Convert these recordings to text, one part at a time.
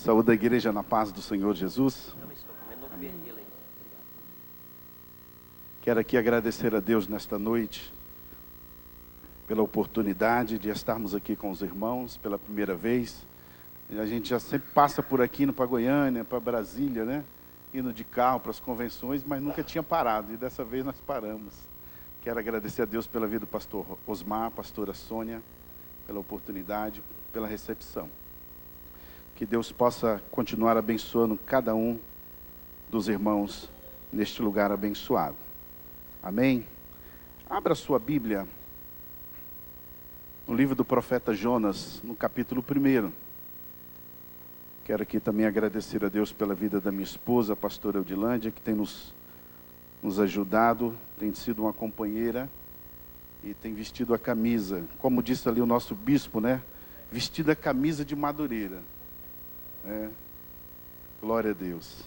Saúde da igreja na paz do Senhor Jesus. Amém. Quero aqui agradecer a Deus nesta noite pela oportunidade de estarmos aqui com os irmãos pela primeira vez. A gente já sempre passa por aqui, indo para Goiânia, para Brasília, né? Indo de carro para as convenções, mas nunca tinha parado, e dessa vez nós paramos. Quero agradecer a Deus pela vida do pastor Osmar, pastora Sônia, pela oportunidade, pela recepção. Que Deus possa continuar abençoando cada um dos irmãos neste lugar abençoado. Amém? Abra sua Bíblia no livro do profeta Jonas, no capítulo 1. Quero aqui também agradecer a Deus pela vida da minha esposa, a pastora Eudilândia, que tem nos ajudado, tem sido uma companheira e tem vestido a camisa, como disse ali o nosso bispo, né? Vestido a camisa de Madureira. Glória a Deus.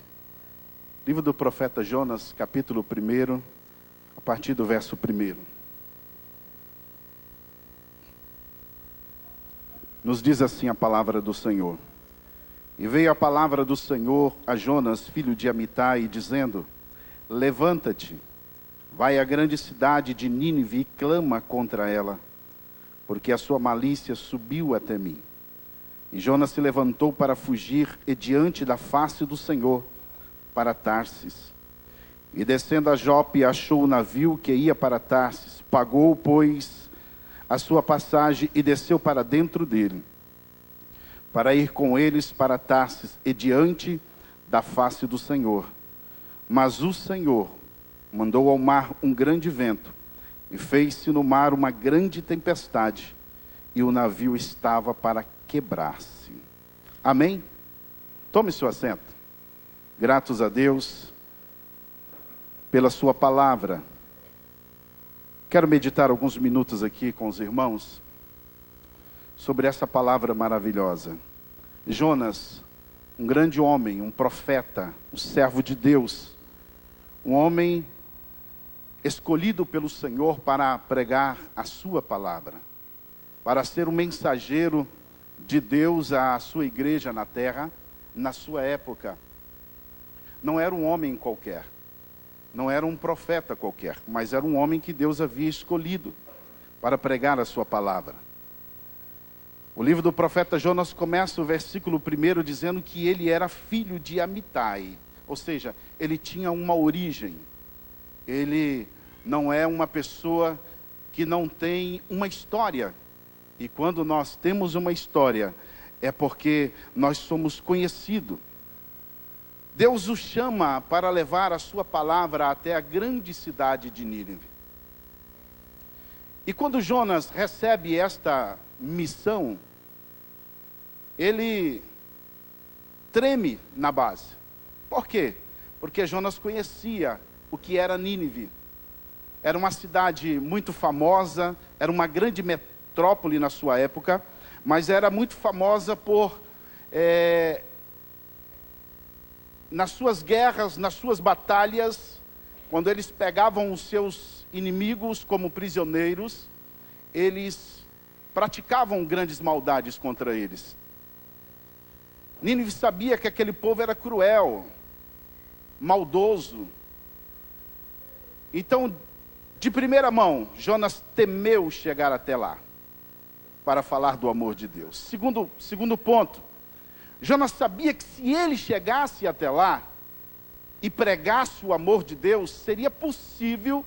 Livro do profeta Jonas, capítulo 1, a partir do verso 1. Nos diz assim a palavra do Senhor. E veio a palavra do Senhor a Jonas, filho de Amitai, dizendo: Levanta-te, vai à grande cidade de Nínive e clama contra ela, porque a sua malícia subiu até mim. E Jonas se levantou para fugir diante da face do Senhor, para Tarsis. E descendo a Jope, achou o navio que ia para Tarsis. Pagou, pois, a sua passagem e desceu para dentro dele, para ir com eles para Tarsis, diante da face do Senhor. Mas o Senhor mandou ao mar um grande vento, e fez-se no mar uma grande tempestade, e o navio estava para quebrar-se. Amém? Tome seu assento. Gratos a Deus pela sua palavra. Quero meditar alguns minutos aqui com os irmãos sobre essa palavra maravilhosa. Jonas, um grande homem, um profeta, um servo de Deus, um homem escolhido pelo Senhor para pregar a sua palavra, para ser um mensageiro de Deus à sua igreja na terra, na sua época. Não era um homem qualquer, não era um profeta qualquer, mas era um homem que Deus havia escolhido para pregar a sua palavra. O livro do profeta Jonas começa o versículo 1 dizendo que ele era filho de Amitai, ou seja, ele tinha uma origem. Ele não é uma pessoa que não tem uma história. E quando nós temos uma história, é porque nós somos conhecidos. Deus o chama para levar a sua palavra até a grande cidade de Nínive. E quando Jonas recebe esta missão, ele treme na base. Por quê? Porque Jonas conhecia o que era Nínive. Era uma cidade muito famosa, era uma grande metrópole na sua época, mas era muito famosa por, nas suas guerras, nas suas batalhas, quando eles pegavam os seus inimigos como prisioneiros, eles praticavam grandes maldades contra eles. Nínive sabia que aquele povo era cruel, maldoso. Então, de primeira mão, Jonas temeu chegar até lá para falar do amor de Deus. Segundo ponto, Jonas sabia que se ele chegasse até lá e pregasse o amor de Deus, seria possível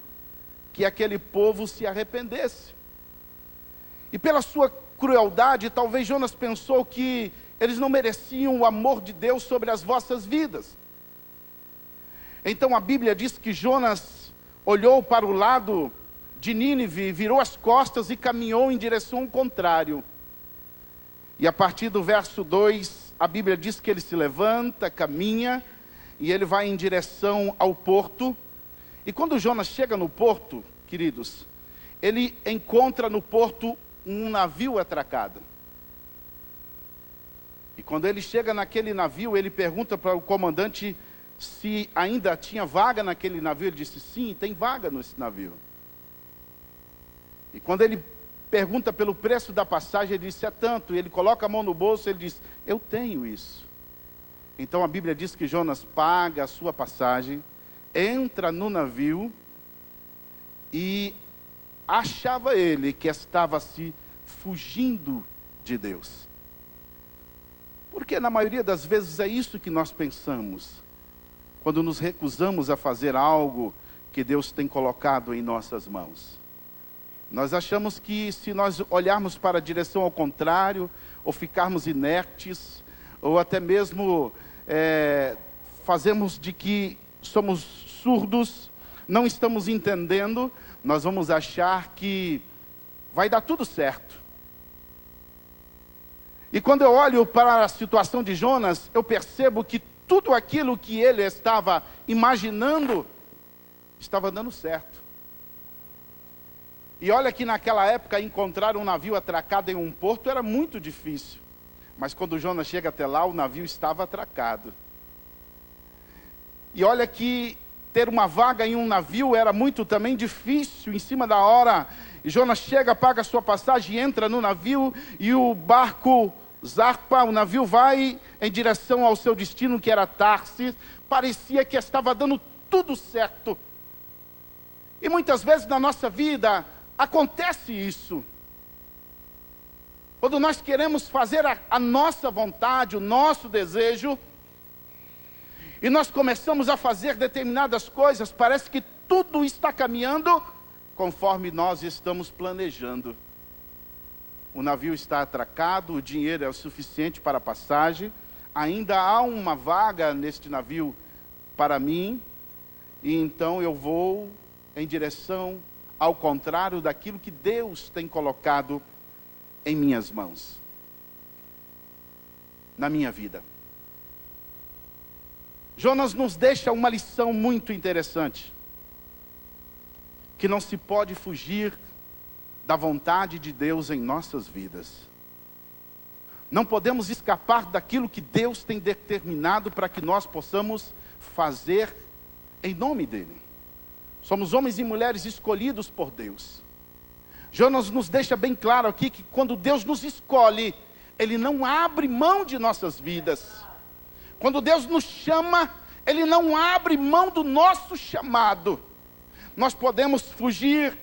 que aquele povo se arrependesse. E pela sua crueldade, talvez Jonas pensou que eles não mereciam o amor de Deus sobre as vossas vidas. Então a Bíblia diz que Jonas olhou para o lado de Nínive, virou as costas e caminhou em direção contrária. E a partir do verso 2, a Bíblia diz que ele se levanta, caminha, e ele vai em direção ao porto. E quando Jonas chega no porto, queridos, ele encontra no porto um navio atracado. E quando ele chega naquele navio, ele pergunta para o comandante se ainda tinha vaga naquele navio. Ele disse: sim, tem vaga nesse navio. E quando ele pergunta pelo preço da passagem, ele disse: é tanto. E ele coloca a mão no bolso, ele diz: eu tenho isso. Então a Bíblia diz que Jonas paga a sua passagem, entra no navio e achava ele que estava se fugindo de Deus. Porque na maioria das vezes é isso que nós pensamos, quando nos recusamos a fazer algo que Deus tem colocado em nossas mãos. Nós achamos que se nós olharmos para a direção ao contrário, ou ficarmos inertes, ou até mesmo fazemos de que somos surdos, não estamos entendendo, nós vamos achar que vai dar tudo certo. E quando eu olho para a situação de Jonas, eu percebo que tudo aquilo que ele estava imaginando, estava dando certo. E olha que naquela época encontrar um navio atracado em um porto era muito difícil. Mas quando Jonas chega até lá, o navio estava atracado. E olha que ter uma vaga em um navio era muito também difícil, em cima da hora. E Jonas chega, paga a sua passagem, entra no navio e o barco zarpa, o navio vai em direção ao seu destino, que era Tarsis. Parecia que estava dando tudo certo. E muitas vezes na nossa vida acontece isso. Quando nós queremos fazer a nossa vontade, o nosso desejo, e nós começamos a fazer determinadas coisas, parece que tudo está caminhando conforme nós estamos planejando. O navio está atracado, o dinheiro é o suficiente para a passagem, ainda há uma vaga neste navio para mim, e então eu vou em direção ao contrário daquilo que Deus tem colocado em minhas mãos, na minha vida. Jonas nos deixa uma lição muito interessante, que não se pode fugir da vontade de Deus em nossas vidas. Não podemos escapar daquilo que Deus tem determinado para que nós possamos fazer em nome dEle. Somos homens e mulheres escolhidos por Deus. Jonas nos deixa bem claro aqui que quando Deus nos escolhe, Ele não abre mão de nossas vidas. Quando Deus nos chama, Ele não abre mão do nosso chamado. Nós podemos fugir,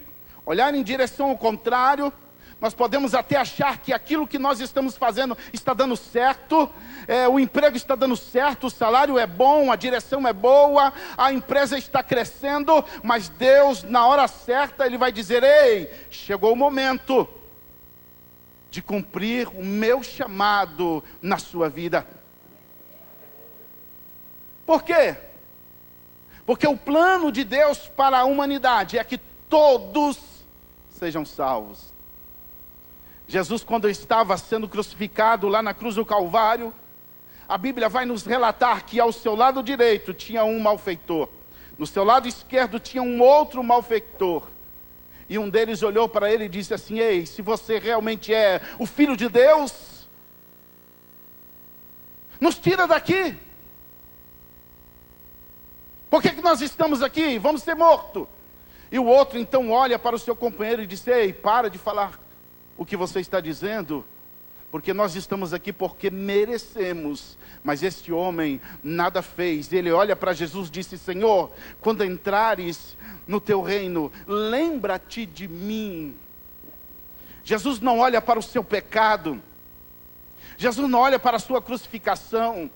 olhar em direção ao contrário, nós podemos até achar que aquilo que nós estamos fazendo está dando certo, o emprego está dando certo, o salário é bom, a direção é boa, a empresa está crescendo, mas Deus, na hora certa, Ele vai dizer: ei, chegou o momento de cumprir o meu chamado na sua vida. Por quê? Porque o plano de Deus para a humanidade é que todos sejam salvos. Jesus, quando estava sendo crucificado lá na cruz do Calvário, a Bíblia vai nos relatar que ao seu lado direito tinha um malfeitor, no seu lado esquerdo tinha um outro malfeitor, e um deles olhou para ele e disse assim: ei, se você realmente é o Filho de Deus, nos tira daqui. Por que nós estamos aqui? Vamos ser mortos. E o outro então olha para o seu companheiro e diz: ei, para de falar o que você está dizendo, porque nós estamos aqui porque merecemos, mas este homem nada fez. Ele olha para Jesus e disse: Senhor, quando entrares no teu reino, lembra-te de mim. Jesus não olha para o seu pecado, Jesus não olha para a sua crucificação,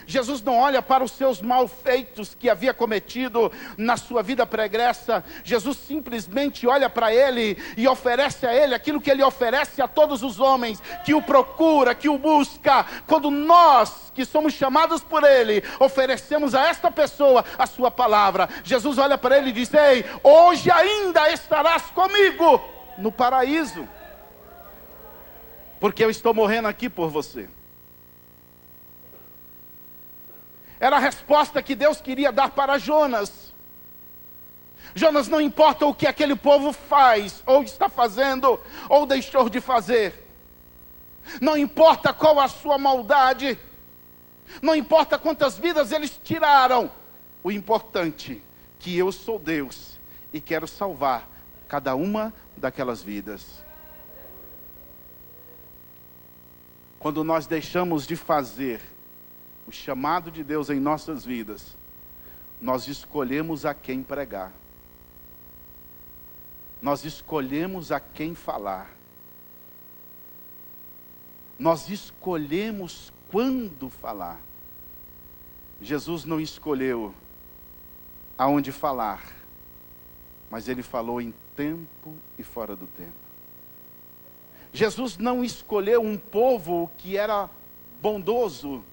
Jesus não olha para os seus malfeitos que havia cometido na sua vida pregressa. Jesus simplesmente olha para ele e oferece a ele aquilo que ele oferece a todos os homens que o procura, que o busca. Quando nós, que somos chamados por ele, oferecemos a esta pessoa a sua palavra, Jesus olha para ele e diz: ei, hoje ainda estarás comigo no paraíso, porque eu estou morrendo aqui por você. Era a resposta que Deus queria dar para Jonas. Jonas, não importa o que aquele povo faz, ou está fazendo, ou deixou de fazer. Não importa qual a sua maldade. Não importa quantas vidas eles tiraram. O importante é que eu sou Deus e quero salvar cada uma daquelas vidas. Quando nós deixamos de fazer o chamado de Deus em nossas vidas, nós escolhemos a quem pregar. Nós escolhemos a quem falar. Nós escolhemos quando falar. Jesus não escolheu aonde falar, mas Ele falou em tempo e fora do tempo. Jesus não escolheu um povo que era bondoso,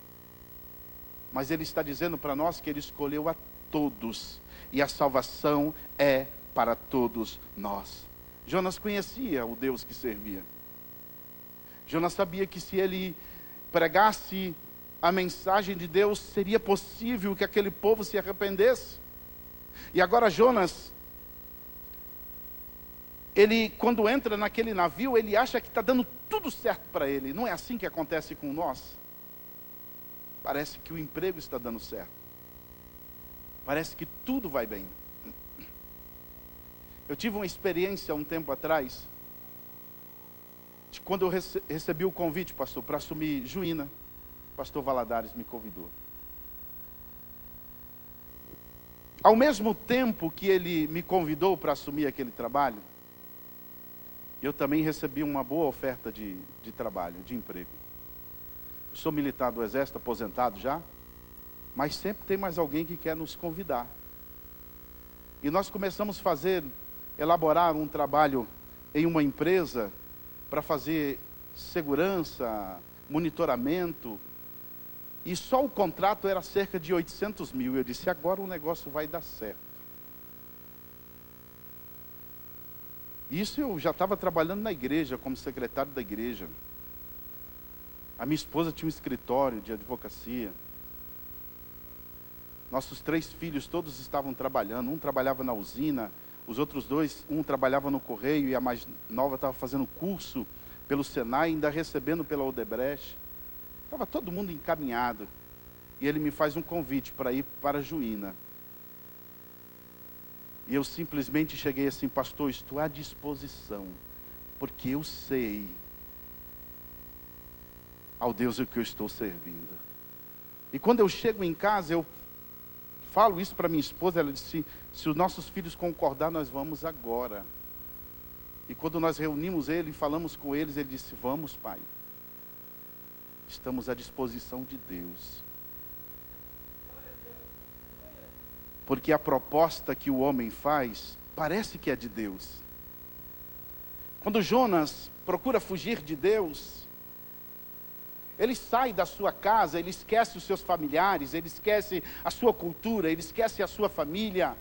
mas Ele está dizendo para nós que Ele escolheu a todos, e a salvação é para todos nós. Jonas conhecia o Deus que servia. Jonas sabia que se ele pregasse a mensagem de Deus, seria possível que aquele povo se arrependesse. E agora Jonas, ele quando entra naquele navio, ele acha que está dando tudo certo para ele. Não é assim que acontece com nós? Parece que o emprego está dando certo. Parece que tudo vai bem. Eu tive uma experiência um tempo atrás, de quando eu recebi o convite, pastor, para assumir Juína. Pastor Valadares me convidou. Ao mesmo tempo que ele me convidou para assumir aquele trabalho, eu também recebi uma boa oferta de trabalho, de emprego. Eu sou militar do Exército, aposentado já, mas sempre tem mais alguém que quer nos convidar. E nós começamos a elaborar um trabalho em uma empresa para fazer segurança, monitoramento, e só o contrato era cerca de 800 mil. Eu disse, agora o negócio vai dar certo. Isso eu já estava trabalhando na igreja, como secretário da igreja. A minha esposa tinha um escritório de advocacia. Nossos 3 filhos todos estavam trabalhando. Um trabalhava na usina, os outros 2, um trabalhava no correio e a mais nova estava fazendo curso pelo Senai, ainda recebendo pela Odebrecht. Estava todo mundo encaminhado. E ele me faz um convite para ir para Juína. E eu simplesmente cheguei assim, pastor, estou à disposição, porque eu sei ao Deus o que eu estou servindo. E quando eu chego em casa, eu falo isso para minha esposa, ela disse, se os nossos filhos concordar, nós vamos agora. E quando nós reunimos ele e falamos com eles, ele disse, vamos, pai. Estamos à disposição de Deus. Porque a proposta que o homem faz, parece que é de Deus. Quando Jonas procura fugir de Deus, ele sai da sua casa, ele esquece os seus familiares, ele esquece a sua cultura, ele esquece a sua família.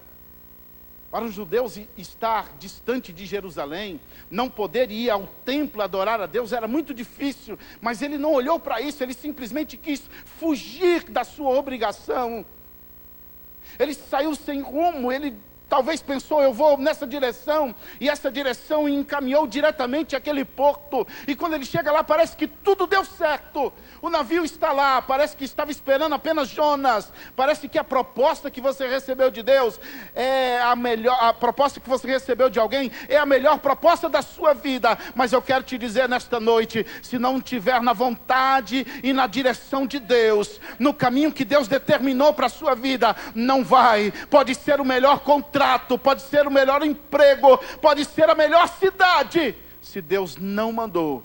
Para os judeus estar distante de Jerusalém, não poder ir ao templo adorar a Deus, era muito difícil. Mas ele não olhou para isso, ele simplesmente quis fugir da sua obrigação. Ele saiu sem rumo, ele talvez pensou, eu vou nessa direção, e essa direção encaminhou diretamente àquele porto, e quando ele chega lá, parece que tudo deu certo, o navio está lá, parece que estava esperando apenas Jonas, parece que a proposta que você recebeu de Deus, é a melhor, a proposta que você recebeu de alguém, é a melhor proposta da sua vida, mas eu quero te dizer nesta noite, se não estiver na vontade e na direção de Deus, no caminho que Deus determinou para a sua vida, não vai, pode ser o melhor contrato, pode ser o melhor emprego, pode ser a melhor cidade, se Deus não mandou,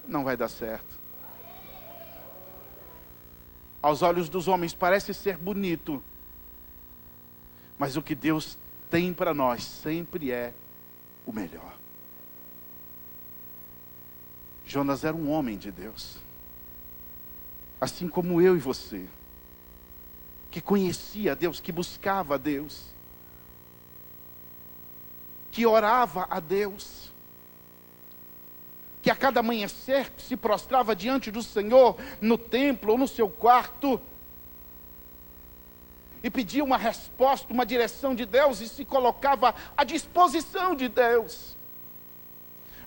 não vai dar certo. Aos olhos dos homens parece ser bonito, mas o que Deus tem para nós sempre é o melhor. Jonas era um homem de Deus, assim como eu e você, que conhecia a Deus, que buscava a Deus, que orava a Deus, que a cada amanhecer se prostrava diante do Senhor, no templo ou no seu quarto, e pedia uma resposta, uma direção de Deus, e se colocava à disposição de Deus.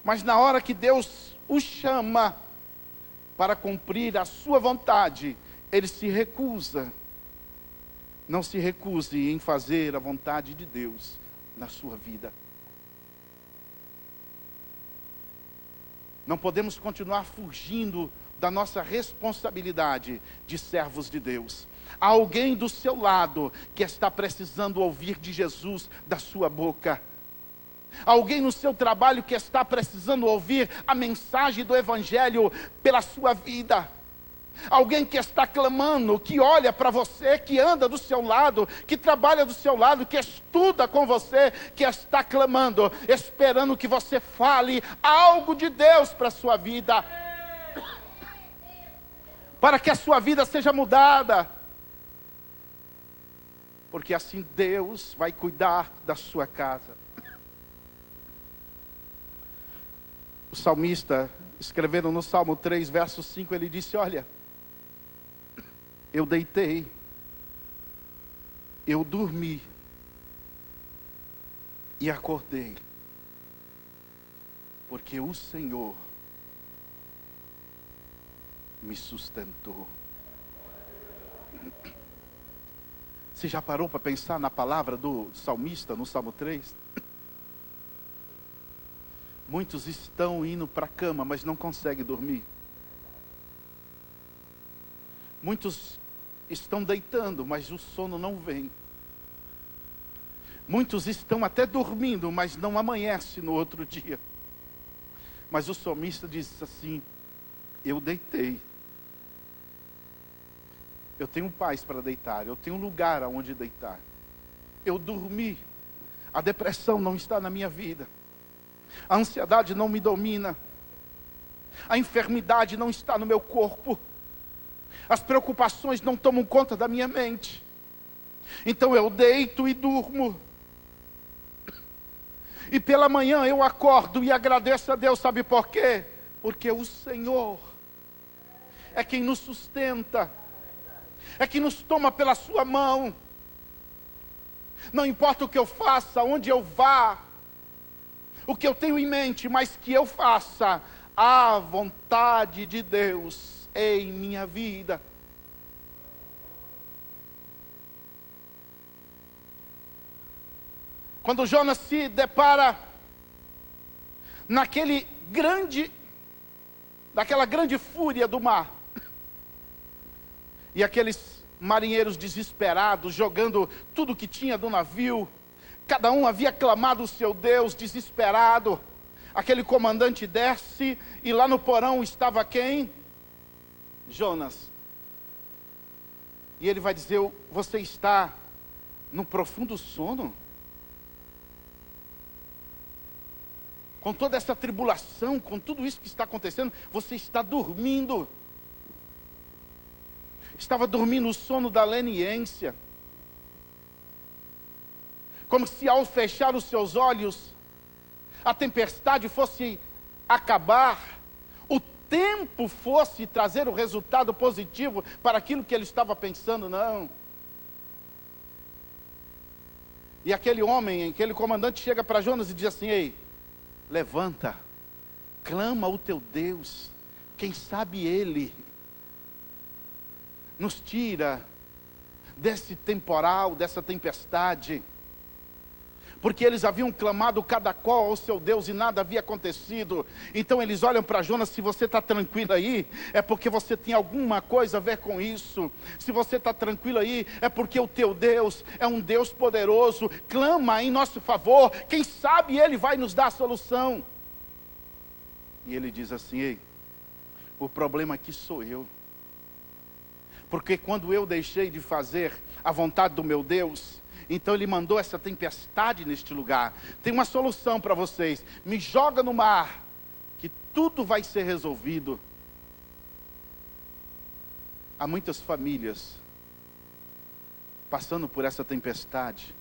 Mas na hora que Deus o chama para cumprir a sua vontade, ele se recusa. Não se recuse em fazer a vontade de Deus na sua vida. Não podemos continuar fugindo da nossa responsabilidade de servos de Deus. Há alguém do seu lado que está precisando ouvir de Jesus da sua boca. Alguém no seu trabalho que está precisando ouvir a mensagem do Evangelho pela sua vida. Alguém que está clamando, que olha para você, que anda do seu lado, que trabalha do seu lado, que estuda com você, que está clamando, esperando que você fale algo de Deus para a sua vida. Para que a sua vida seja mudada. Porque assim Deus vai cuidar da sua casa. O salmista, escrevendo no Salmo 3, verso 5, ele disse: olha, eu deitei, eu dormi e acordei, porque o Senhor me sustentou. Você já parou para pensar na palavra do salmista no Salmo 3? Muitos estão indo para a cama, mas não conseguem dormir. Muitos estão deitando, mas o sono não vem. Muitos estão até dormindo, mas não amanhece no outro dia. Mas o salmista diz assim: eu deitei. Eu tenho paz para deitar, eu tenho um lugar aonde deitar. Eu dormi. A depressão não está na minha vida. A ansiedade não me domina. A enfermidade não está no meu corpo. As preocupações não tomam conta da minha mente. Então eu deito e durmo. E pela manhã eu acordo e agradeço a Deus, sabe por quê? Porque o Senhor é quem nos sustenta, é quem nos toma pela sua mão. Não importa o que eu faça, onde eu vá, o que eu tenho em mente, mas que eu faça a vontade de Deus em minha vida. Quando Jonas se depara daquela grande fúria do mar, e aqueles marinheiros desesperados, jogando tudo que tinha do navio, cada um havia clamado o seu Deus, desesperado. Aquele comandante desce, e lá no porão estava quem? Jonas. E ele vai dizer: você está num profundo sono? Com toda essa tribulação, com tudo isso que está acontecendo, você está dormindo. Estava dormindo o sono da leniência. Como se ao fechar os seus olhos, a tempestade fosse acabar, o tempo fosse trazer o resultado positivo para aquilo que ele estava pensando. Não. E aquele homem, aquele comandante chega para Jonas e diz assim: ei, levanta, clama ao teu Deus, quem sabe Ele nos tira desse temporal, dessa tempestade. Porque eles haviam clamado cada qual ao seu Deus e nada havia acontecido. Então eles olham para Jonas: se você está tranquilo aí, é porque você tem alguma coisa a ver com isso. Se você está tranquilo aí, é porque o teu Deus é um Deus poderoso. Clama em nosso favor, quem sabe Ele vai nos dar a solução. E ele diz assim: ei, o problema aqui sou eu. Porque quando eu deixei de fazer a vontade do meu Deus, então Ele mandou essa tempestade neste lugar. Tem uma solução para vocês: me joga no mar, que tudo vai ser resolvido. Há muitas famílias passando por essa tempestade,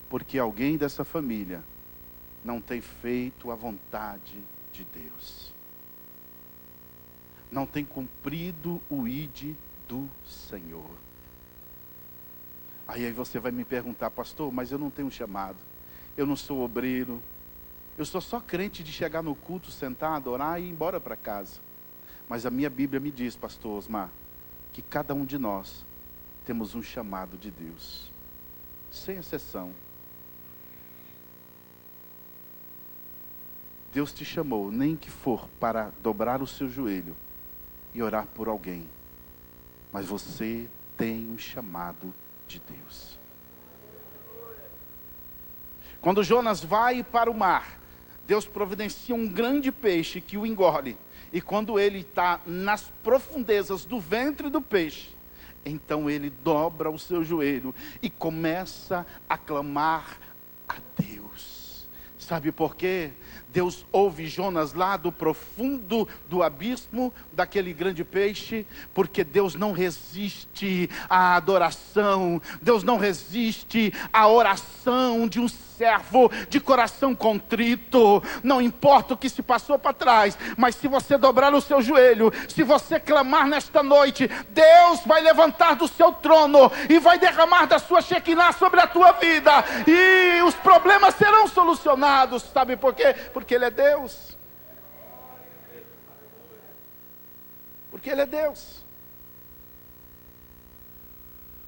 porque alguém dessa família não tem feito a vontade de Deus. Não tem cumprido o ID do Senhor. Aí você vai me perguntar: pastor, mas eu não tenho chamado, eu não sou obreiro, eu sou só crente de chegar no culto, sentar, adorar e ir embora para casa. Mas a minha Bíblia me diz, pastor Osmar, que cada um de nós temos um chamado de Deus, sem exceção. Deus te chamou, nem que for para dobrar o seu joelho e orar por alguém, mas você tem um chamado de Deus. Quando Jonas vai para o mar, Deus providencia um grande peixe que o engole. E quando ele está nas profundezas do ventre do peixe, então ele dobra o seu joelho e começa a clamar a Deus. Sabe por quê? Deus ouve Jonas lá do profundo do abismo daquele grande peixe, porque Deus não resiste à adoração, Deus não resiste à oração de um servo de coração contrito. Não importa o que se passou para trás, mas se você dobrar o seu joelho, se você clamar nesta noite, Deus vai levantar do seu trono e vai derramar da sua Shekinah sobre a tua vida, e os problemas serão solucionados. Sabe por quê? Porque Ele é Deus. Porque Ele é Deus.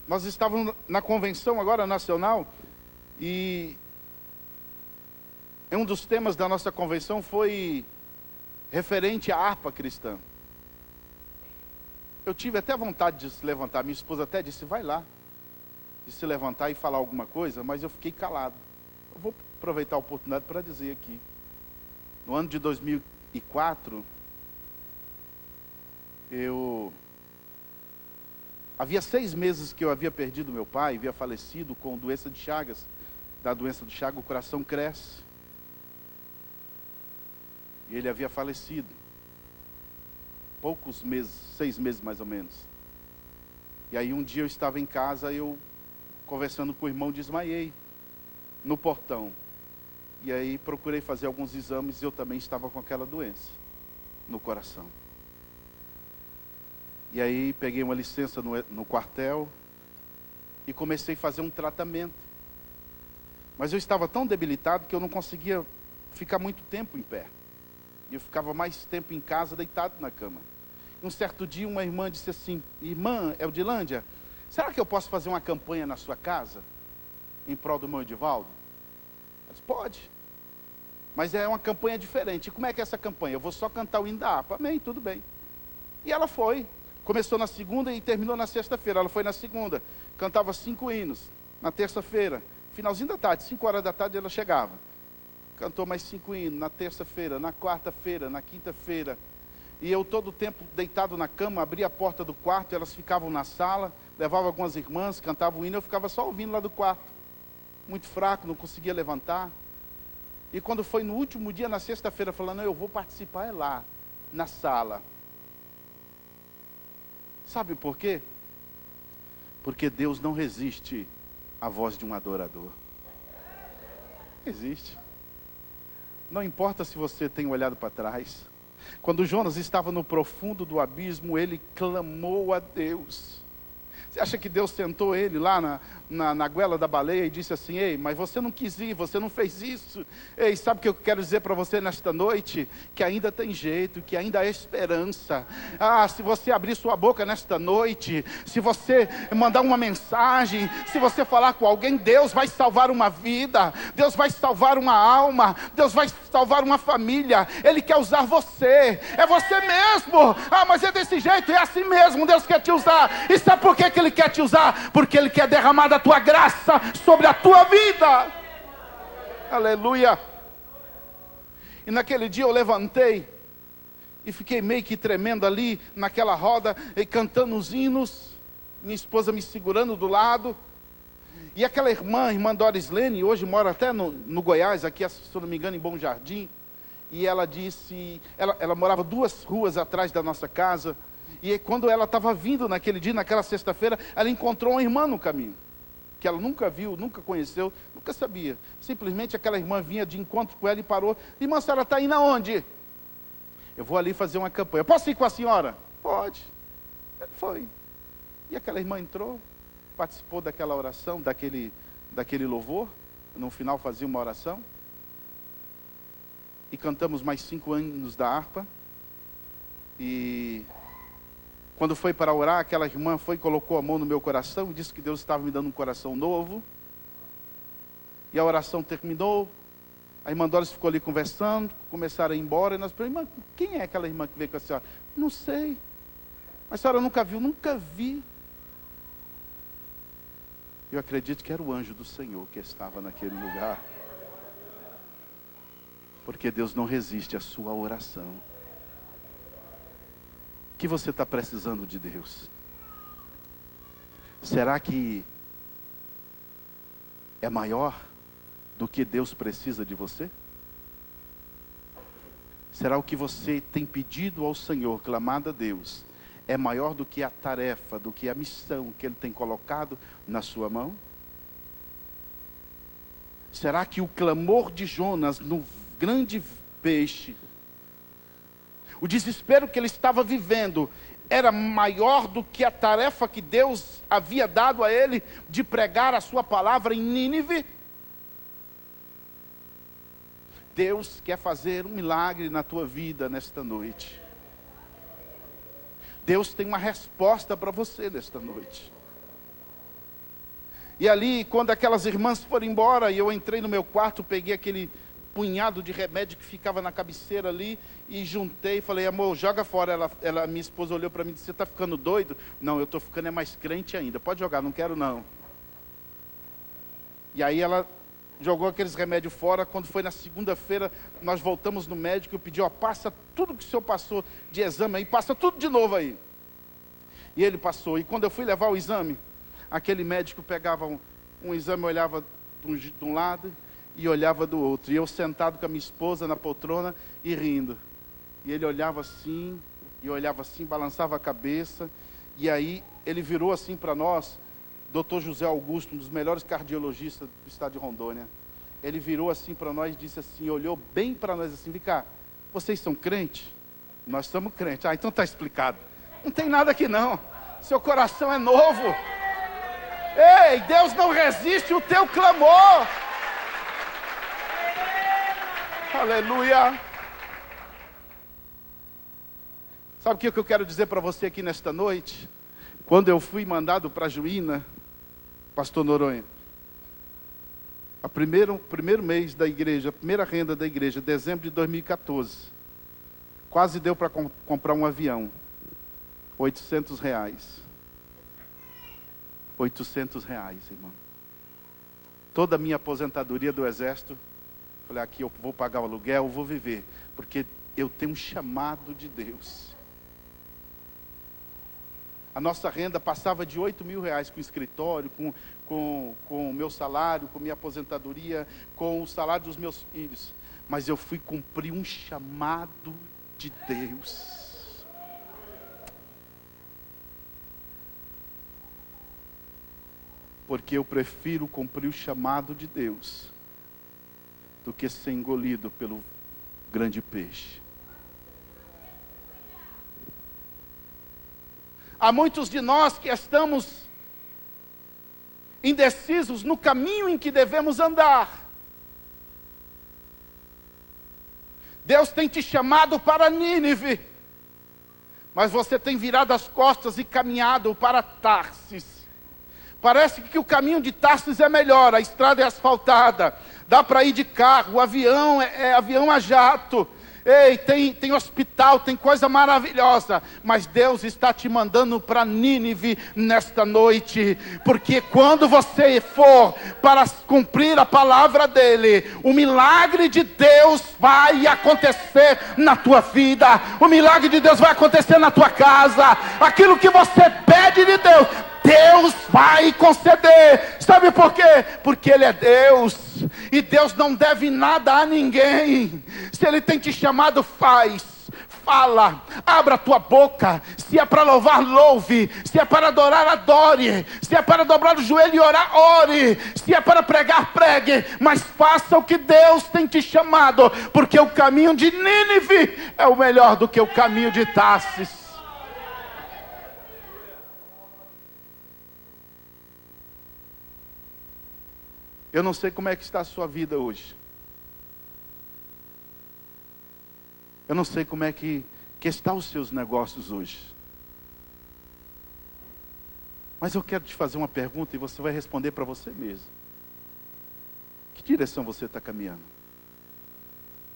Nós estávamos na convenção agora nacional, e um dos temas da nossa convenção foi referente à harpa cristã. Eu tive até vontade de se levantar, minha esposa até disse, vai lá, de se levantar e falar alguma coisa, mas eu fiquei calado. Eu vou aproveitar a oportunidade para dizer aqui. No ano de 2004, havia 6 meses que eu havia perdido meu pai, havia falecido com doença de Chagas. Da doença do Chagas, o coração cresce. E ele havia falecido. Poucos meses, 6 meses mais ou menos. E aí um dia eu estava em casa, eu conversando com o irmão, desmaiei no portão. E aí procurei fazer alguns exames e eu também estava com aquela doença no coração. E aí peguei uma licença no quartel e comecei a fazer um tratamento. Mas eu estava tão debilitado que eu não conseguia ficar muito tempo em pé. Eu ficava mais tempo em casa, deitado na cama. Um certo dia uma irmã disse assim, irmã Eudilândia, será que eu posso fazer uma campanha na sua casa, em prol do meu Edivaldo? Eu disse, pode. Mas é uma campanha diferente. E como é que é essa campanha? Eu vou só cantar o hino da harpa. Amém, tudo bem. E ela foi. Começou na segunda e terminou na sexta-feira. Ela foi na segunda. Cantava 5 hinos. Na terça-feira, finalzinho da tarde, 5 horas da tarde ela chegava. Cantou mais 5 hinos. Na terça-feira, na quarta-feira, na quinta-feira. E eu todo o tempo deitado na cama, abria a porta do quarto, elas ficavam na sala, levava algumas irmãs, cantavam o hino, eu ficava só ouvindo lá do quarto. Muito fraco, não conseguia levantar. E quando foi no último dia, na sexta-feira, falando, não, eu vou participar lá, na sala. Sabe por quê? Porque Deus não resiste à voz de um adorador. Existe. Não importa se você tem olhado para trás. Quando Jonas estava no profundo do abismo, ele clamou a Deus. Você acha que Deus sentou ele lá na goela da baleia e disse assim, ei, mas você não quis ir, você não fez isso. Ei, sabe o que eu quero dizer para você nesta noite? Que ainda tem jeito, que ainda há esperança. Ah, se você abrir sua boca nesta noite, se você mandar uma mensagem, se você falar com alguém, Deus vai salvar uma vida, Deus vai salvar uma alma, Deus vai salvar uma família. Ele quer usar você, é você mesmo. Ah, mas é desse jeito, é assim mesmo, Deus quer te usar. E sabe por que Ele quer te usar? Porque Ele quer derramar da tua graça sobre a tua vida. Aleluia. E naquele dia eu levantei e fiquei meio que tremendo ali naquela roda e cantando os hinos, minha esposa me segurando do lado. E aquela irmã Doris Lene, hoje mora até no Goiás, aqui se eu não me engano em Bom Jardim. E ela disse, ela morava 2 ruas atrás da nossa casa. E quando ela estava vindo naquele dia, naquela sexta-feira, ela encontrou uma irmã no caminho, que ela nunca viu, nunca conheceu, nunca sabia. Simplesmente aquela irmã vinha de encontro com ela e parou. Irmã, a senhora está indo aonde? Eu vou ali fazer uma campanha. Posso ir com a senhora? Pode. Ele foi. E aquela irmã entrou, participou daquela oração, daquele louvor. No final fazia uma oração. E cantamos mais 5 hinos da harpa. E quando foi para orar, aquela irmã foi e colocou a mão no meu coração e disse que Deus estava me dando um coração novo. E a oração terminou. A irmã Doris ficou ali conversando, começaram a ir embora, e nós perguntamos, irmã, quem é aquela irmã que veio com a senhora? Não sei. A senhora nunca viu? Nunca vi. Eu acredito que era o anjo do Senhor que estava naquele lugar. Porque Deus não resiste à sua oração. O que você está precisando de Deus? Será que é maior do que Deus precisa de você? Será o que você tem pedido ao Senhor, clamado a Deus, é maior do que a tarefa, do que a missão que Ele tem colocado na sua mão? Será que o clamor de Jonas no grande peixe, o desespero que ele estava vivendo, era maior do que a tarefa que Deus havia dado a ele de pregar a sua palavra em Nínive? Deus quer fazer um milagre na tua vida nesta noite. Deus tem uma resposta para você nesta noite. E ali, quando aquelas irmãs foram embora, e eu entrei no meu quarto, peguei aquele punhado de remédio que ficava na cabeceira ali, e juntei, falei, amor, joga fora. Minha esposa olhou para mim e disse, você está ficando doido? Não, eu estou ficando mais crente ainda, pode jogar, não quero não. E aí ela jogou aqueles remédios fora. Quando foi na segunda-feira, nós voltamos no médico, eu pedi, passa tudo que o senhor passou de exame aí, passa tudo de novo aí. E ele passou, e quando eu fui levar o exame, aquele médico pegava um exame, olhava de um lado e olhava do outro. E eu sentado com a minha esposa na poltrona e rindo. E ele olhava assim, e olhava assim, balançava a cabeça. E aí ele virou assim para nós, Dr. José Augusto, um dos melhores cardiologistas do estado de Rondônia. Ele virou assim para nós e disse assim, olhou bem para nós assim, vem cá, vocês são crentes? Nós somos crentes. Então está explicado. Não tem nada aqui não. Seu coração é novo. Ei, Deus não resiste o teu clamor. Aleluia. Sabe o que eu quero dizer para você aqui nesta noite? Quando eu fui mandado para Juína, pastor Noronha, o primeiro mês da igreja, a primeira renda da igreja, dezembro de 2014, quase deu para comprar um avião, R$800. R$800, irmão. Toda a minha aposentadoria do exército, falei, aqui eu vou pagar o aluguel, eu vou viver, porque eu tenho um chamado de Deus. A nossa renda passava de R$8.000 com o escritório, com o meu salário, com minha aposentadoria, com o salário dos meus filhos. Mas eu fui cumprir um chamado de Deus. Porque eu prefiro cumprir o chamado de Deus do que ser engolido pelo grande peixe. Há muitos de nós que estamos indecisos no caminho em que devemos andar. Deus tem te chamado para Nínive, mas você tem virado as costas e caminhado para Tarsis. Parece que o caminho de Tarsis é melhor, a estrada é asfaltada, dá para ir de carro, o avião é avião a jato. Ei, tem hospital, tem coisa maravilhosa, mas Deus está te mandando para Nínive nesta noite, porque quando você for para cumprir a palavra dele, o milagre de Deus vai acontecer na tua vida, o milagre de Deus vai acontecer na tua casa, aquilo que você pede de Deus, Deus vai conceder. Sabe por quê? Porque Ele é Deus, e Deus não deve nada a ninguém. Se Ele tem te chamado, fala, abra a tua boca. Se é para louvar, louve. Se é para adorar, adore. Se é para dobrar o joelho e orar, ore. Se é para pregar, pregue. Mas faça o que Deus tem te chamado, porque o caminho de Nínive é o melhor do que o caminho de Tarsis. Eu não sei como é que está a sua vida hoje. Eu não sei como é que estão os seus negócios hoje. Mas eu quero te fazer uma pergunta e você vai responder para você mesmo. Que direção você está caminhando?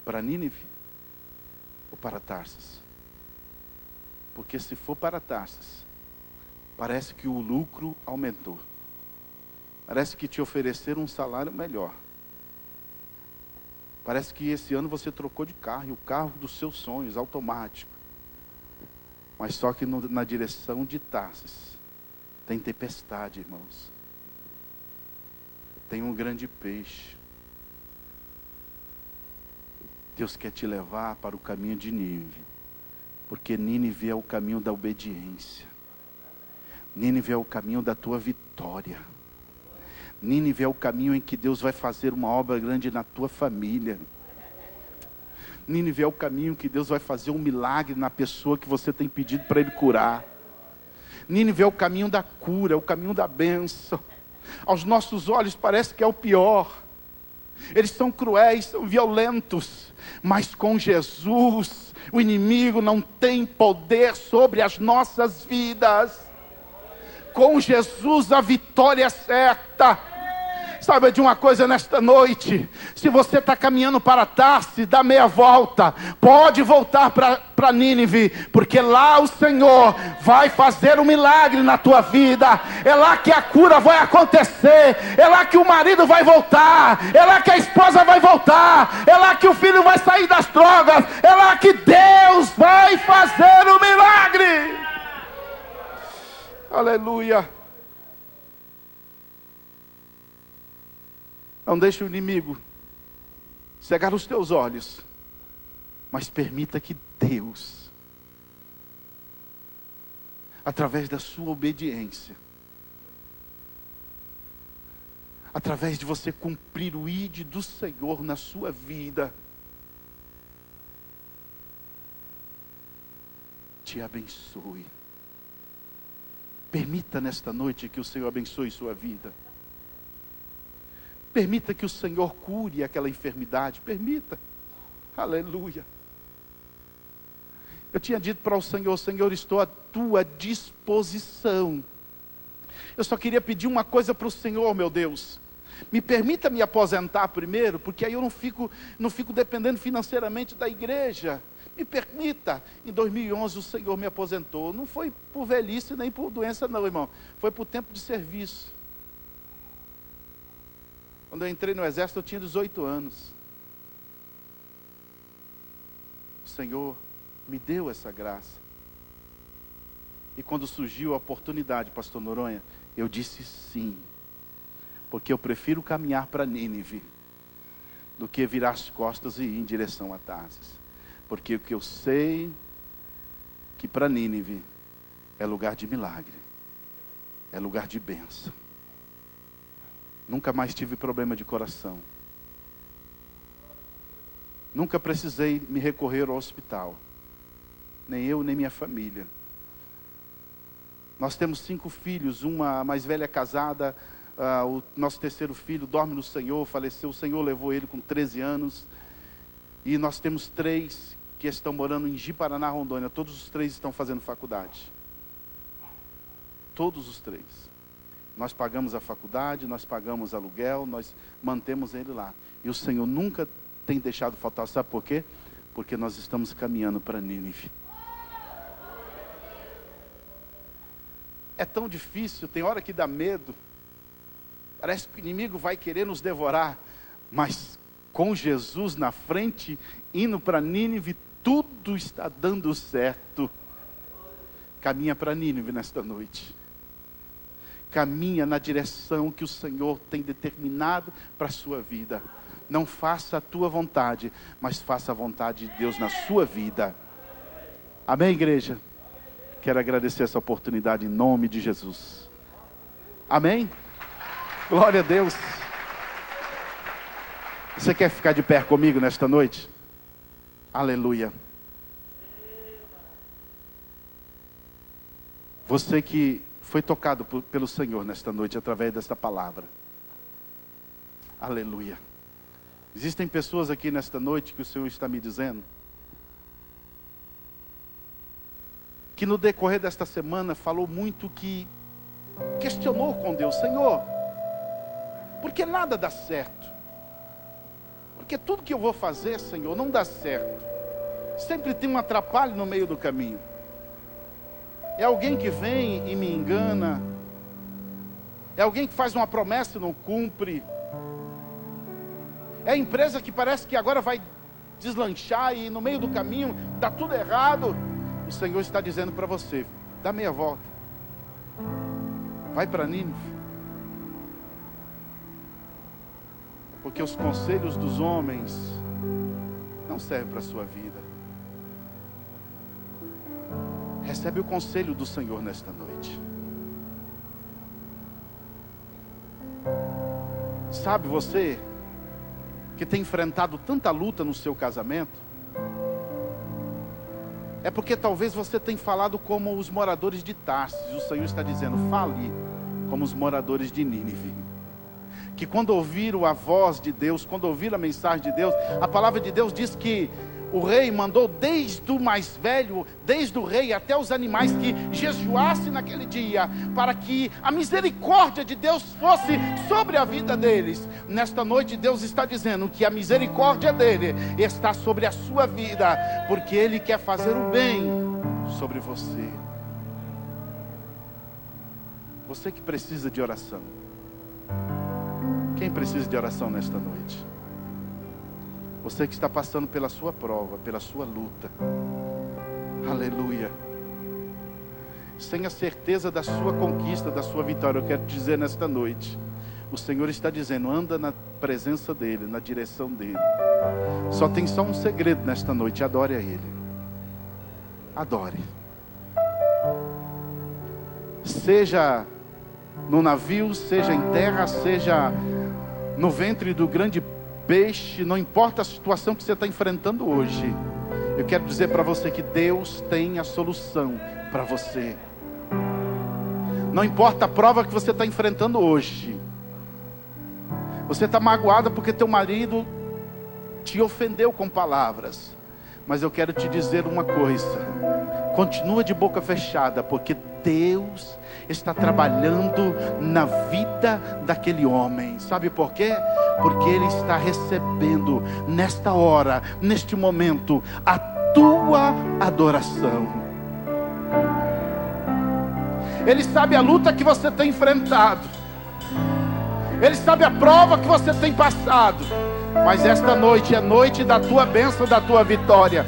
Para Nínive ou para Tarsis? Porque se for para Tarsis, parece que o lucro aumentou. Parece que te ofereceram um salário melhor. Parece que esse ano você trocou de carro, e o carro dos seus sonhos, automático. Mas só que na direção de Tarsis, tem tempestade, irmãos. Tem um grande peixe. Deus quer te levar para o caminho de Nínive, porque Nínive é o caminho da obediência. Nínive é o caminho da tua vitória. Nínive é o caminho em que Deus vai fazer uma obra grande na tua família. Nínive é o caminho que Deus vai fazer um milagre na pessoa que você tem pedido para Ele curar. Nínive é o caminho da cura, é o caminho da bênção. Aos nossos olhos parece que é o pior. Eles são cruéis, são violentos, mas com Jesus, o inimigo não tem poder sobre as nossas vidas. Com Jesus a vitória é certa. Sabe de uma coisa nesta noite? Se você está caminhando para Tarsis, dá meia volta. Pode voltar para Nínive, porque lá o Senhor vai fazer um milagre na tua vida. É lá que a cura vai acontecer. É lá que o marido vai voltar. É lá que a esposa vai voltar. É lá que o filho vai sair das drogas. É lá que Deus vai fazer o milagre. Aleluia. Não deixe o inimigo cegar os teus olhos, mas permita que Deus, através da sua obediência, através de você cumprir o ID do Senhor na sua vida, te abençoe. Permita nesta noite que o Senhor abençoe sua vida. Permita que o Senhor cure aquela enfermidade. Permita. Aleluia. Eu tinha dito para o Senhor: Senhor, estou à tua disposição. Eu só queria pedir uma coisa para o Senhor, meu Deus. Me permita me aposentar primeiro, porque aí eu não fico dependendo financeiramente da igreja. Me permita. Em 2011 o Senhor me aposentou. Não foi por velhice nem por doença não, irmão. Foi por tempo de serviço. Quando eu entrei no exército eu tinha 18 anos. O Senhor me deu essa graça. E quando surgiu a oportunidade, pastor Noronha, eu disse sim. Porque eu prefiro caminhar para Nínive do que virar as costas e ir em direção a Tarsis. Porque o que eu sei que para Nínive é lugar de milagre, é lugar de bênção. Nunca mais tive problema de coração. Nunca precisei me recorrer ao hospital. Nem eu, nem minha família. Nós temos 5 filhos, uma mais velha casada, o nosso terceiro filho dorme no Senhor, faleceu, o Senhor levou ele com 13 anos. E nós temos 3 que estão morando em Ji-Paraná, Rondônia. Todos os 3 estão fazendo faculdade. Todos os 3. Nós pagamos a faculdade, nós pagamos aluguel, nós mantemos ele lá. E o Senhor nunca tem deixado faltar. Sabe por quê? Porque nós estamos caminhando para Nínive. É tão difícil, tem hora que dá medo. Parece que o inimigo vai querer nos devorar. Mas com Jesus na frente, indo para Nínive, tudo está dando certo. Caminha para Nínive nesta noite. Caminha na direção que o Senhor tem determinado para a sua vida. Não faça a tua vontade, mas faça a vontade de Deus na sua vida. Amém, igreja? Quero agradecer essa oportunidade em nome de Jesus. Amém? Glória a Deus. Você quer ficar de pé comigo nesta noite? Aleluia. Você que foi tocado pelo Senhor nesta noite, através desta palavra. Aleluia. Existem pessoas aqui nesta noite que o Senhor está me dizendo, que no decorrer desta semana falou muito, que questionou com Deus: Senhor, por que nada dá certo? Por Porque tudo que eu vou fazer, Senhor, não dá certo. Sempre tem um atrapalho no meio do caminho. É alguém que vem e me engana. É alguém que faz uma promessa e não cumpre. É a empresa que parece que agora vai deslanchar e no meio do caminho dá tudo errado. O Senhor está dizendo para você: dá meia volta, vai para Nínive, porque os conselhos dos homens não servem para a sua vida. Recebe o conselho do Senhor nesta noite. Sabe, você que tem enfrentado tanta luta no seu casamento, é porque talvez você tenha falado como os moradores de Tarsis. O Senhor está dizendo: fale como os moradores de Nínive, que quando ouviram a voz de Deus, quando ouviram a mensagem de Deus, a palavra de Deus diz que o rei mandou desde o mais velho, desde o rei até os animais, que jejuassem naquele dia, para que a misericórdia de Deus fosse sobre a vida deles. Nesta noite Deus está dizendo que a misericórdia dele está sobre a sua vida, porque Ele quer fazer o bem sobre você. Você que precisa de oração. Quem precisa de oração nesta noite? Você que está passando pela sua prova, pela sua luta. Aleluia. Sem a certeza da sua conquista, da sua vitória, eu quero te dizer nesta noite, o Senhor está dizendo: anda na presença dEle, na direção dEle. Só tem um segredo nesta noite: adore a Ele. Adore. Seja no navio, seja em terra, seja no ventre do grande peixe, não importa a situação que você está enfrentando hoje, eu quero dizer para você que Deus tem a solução para você. Não importa a prova que você está enfrentando hoje. Você está magoada porque teu marido te ofendeu com palavras, mas eu quero te dizer uma coisa: continua de boca fechada, porque Deus está trabalhando na vida daquele homem. Sabe por quê? Porque Ele está recebendo nesta hora, neste momento, a tua adoração. Ele sabe a luta que você tem enfrentado, Ele sabe a prova que você tem passado, mas esta noite é noite da tua bênção, da tua vitória.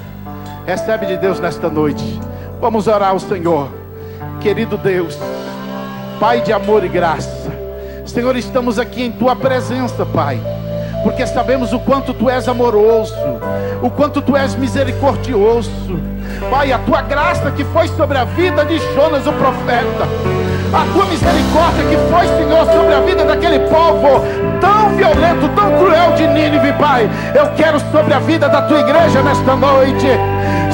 Recebe de Deus nesta noite. Vamos orar ao Senhor. Querido Deus, Pai de amor e graça, Senhor, estamos aqui em tua presença, Pai, porque sabemos o quanto tu és amoroso, o quanto tu és misericordioso. Pai, a tua graça que foi sobre a vida de Jonas o profeta, a tua misericórdia que foi, Senhor, sobre a vida daquele povo tão violento, tão cruel de Nínive, Pai, eu quero sobre a vida da tua igreja nesta noite.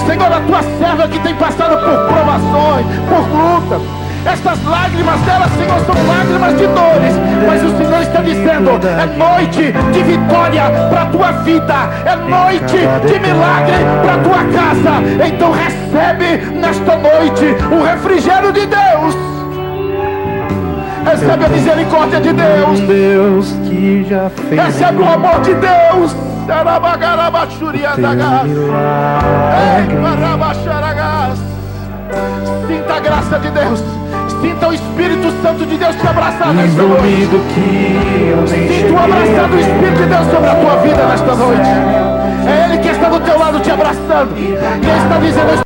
Senhor, a tua serva que tem passado por provações, por lutas, estas lágrimas dela, Senhor, são lágrimas de dores, mas o Senhor está dizendo: é noite de vitória para a tua vida, é noite de milagre para a tua casa. Então recebe nesta noite o refrigério de Deus, recebe a misericórdia de Deus, Deus que já fez, recebe o amor de Deus. Sinta a graça de Deus, sinta o Espírito Santo de Deus te abraçar nesta noite. Sinta o abraçar do Espírito de Deus sobre a tua vida nesta noite. É Ele que está do teu lado te abraçando, e Ele está dizendo: